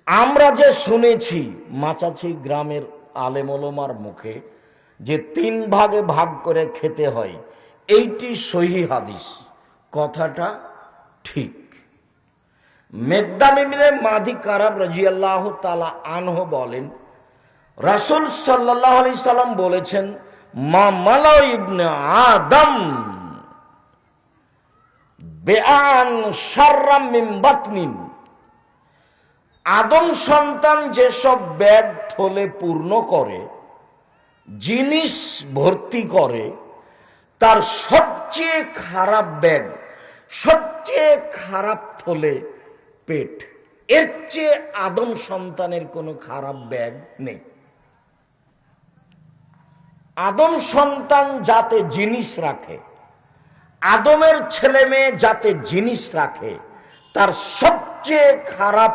আমরা যে শুনেছি মাচাছি গ্রামের আলেম ওলামার মুখে যে 3 ভাগে ভাগ করে খেতে হয়, এইটি সহিহ হাদিস, কথাটা ঠিক। মেকদাম ইবনে মাদি কারাব রাদিয়াল্লাহু তাআলা আনহু বলেন, রাসূল সাল্লাল্লাহু আলাইহি সাল্লাম বলেছেন, মা মালা ইবনে আদম বেআন শাররাম মিন বাতনিন, আদম সন্তান যেসব ব্যাগ থলে পূর্ণ করে, জিনিস ভর্তি করে, তার সবচেয়ে খারাপ ব্যাগ, সবচেয়ে খারাপ থলে পেট। এর চেয়ে আদম সন্তানের কোনো খারাপ ব্যাগ নেই। আদম সন্তান যাতে জিনিস রাখে, আদমের ছেলে মেয়ে যাতে জিনিস রাখে, তার সবচেয়ে খারাপ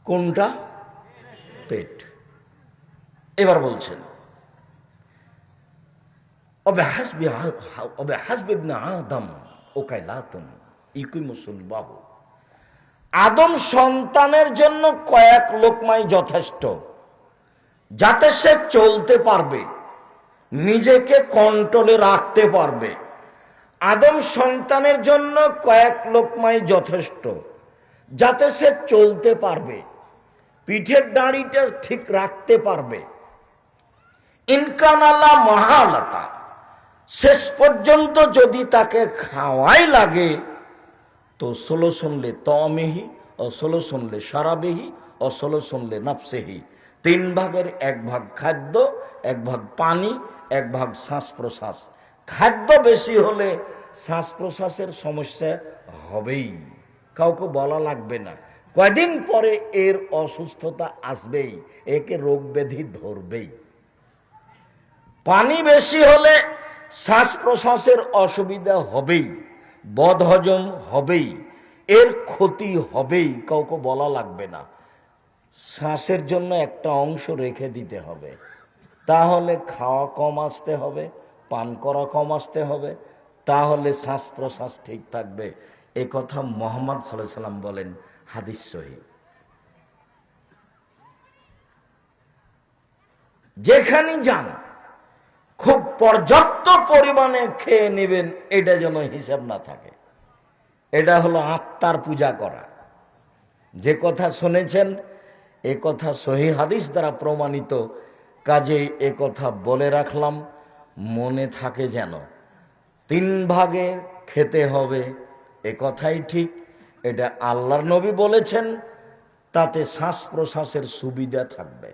কোনটা? পেট। এবার বলছেন, আদম সন্তানের জন্য কয়েক লোকমাই যথেষ্ট, যাতে সে চলতে পারবে, নিজেকে কন্ট্রোলে রাখতে পারবে। আদম সন্তানের জন্য কয়েক লোকমাই যথেষ্ট, যাতে সে চলতে পারবে, পিঠের দাঁড়িটা ঠিক রাখতে পারবে। ইনকানাল্লাহ মহালতা, শেষ পর্যন্ত যদি তাকে খাওয়াই লাগে তো ষোলো শুনলে তমেহি, অষোলো শুনলে সারাবেহি, অষোলো শুনলে নাফসেহি। 3 ভাগের 1 ভাগ খাদ্য, 1 ভাগ পানি, 1 ভাগ শ্বাস প্রশ্বাস। খাদ্য বেশি হলে শ্বাস প্রশ্বাসের সমস্যা হবেই, কাউকে বলা লাগবে না, কয়দিন পরে এর অসুস্থতা আসবেই, একে রোগ ব্যাধি ধরবেই। পানি বেশি হলে শ্বাস প্রশ্বাসের অসুবিধা হবেই, বদহজম হবেই, এর ক্ষতি হবেই, কাউকে বলা লাগবে না। শ্বাসের জন্য একটা অংশ রেখে দিতে হবে, তাহলে খাওয়া কম আসতে হবে, পান করা কম আসতে হবে, তাহলে শ্বাস প্রশ্বাস ঠিক থাকবে। এ কথা মুহাম্মদ সাল্লাল্লাহু আলাইহি সাল্লাম বলেন, হাদিস সহিহ। যেখানে যান খুব পর্যাপ্ত পরিমাণে খেয়ে নেবেন, এটা যেন হিসাব না থাকে। এটা হলো আত্মার পূজা করা। যে কথা শুনেছেন এ কথা সহিহ হাদিস দ্বারা প্রমাণিত, কাজেই এ কথা বলে রাখলাম, মনে থাকে যেন। 3 ভাগে খেতে হবে, এ কথাই ঠিক। এটা আল্লাহর নবী বলেছেন, তাতে শ্বাস প্রশ্বাসের সুবিধা থাকবে।